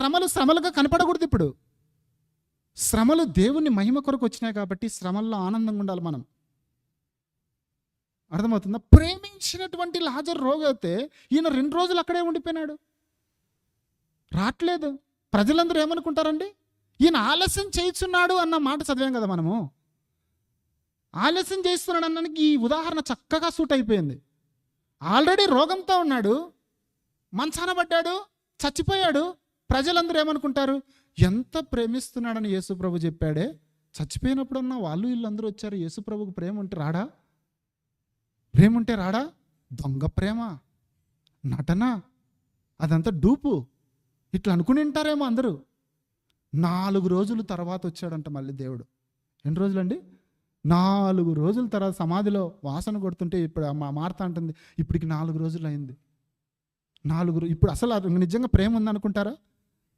శ్రమలు శ్రమలుగా కనపడకూడదు. ఇప్పుడు శ్రమలు దేవుని మహిమ కొరకు వచ్చినాయి కాబట్టి శ్రమల్లో ఆనందంగా ఉండాలి మనం. అర్థమవుతుందా? ప్రేమించినటువంటి లాజరు రోగైతే ఈయన 2 రోజులు అక్కడే ఉండిపోయినాడు, రావట్లేదు. ప్రజలందరూ ఏమనుకుంటారండి? ఈయన ఆలస్యం చేస్తున్నాడు అన్న మాట చదివాం కదా మనము. ఆలస్యం చేస్తున్నాడు అన్నానికి ఈ ఉదాహరణ చక్కగా సూట్ అయిపోయింది. ఆల్రెడీ రోగంతో ఉన్నాడు, మంచాన పడ్డాడు, చచ్చిపోయాడు. ప్రజలందరూ ఏమనుకుంటారు? ఎంత ప్రేమిస్తున్నాడని యేసుప్రభు చెప్పాడే, చచ్చిపోయినప్పుడన్నా వాళ్ళు వీళ్ళందరూ వచ్చారు. యేసుప్రభుకు ప్రేమ ఉంటే రాడా? ప్రేమ ఉంటే రాడా? దొంగ ప్రేమ, నటన, అదంతా డూపు, ఇట్లా అనుకుని ఉంటారేమో అందరూ. 4 రోజుల తర్వాత వచ్చాడంట మళ్ళీ దేవుడు. ఎన్ని రోజులండి? 4 రోజుల తర్వాత సమాధిలో వాసన కొడుతుంటే ఇప్పుడు మార్త అంటుంది, ఇప్పటికి 4 రోజులు అయింది. ఇప్పుడు అసలు నిజంగా ప్రేమ ఉందనుకుంటారా?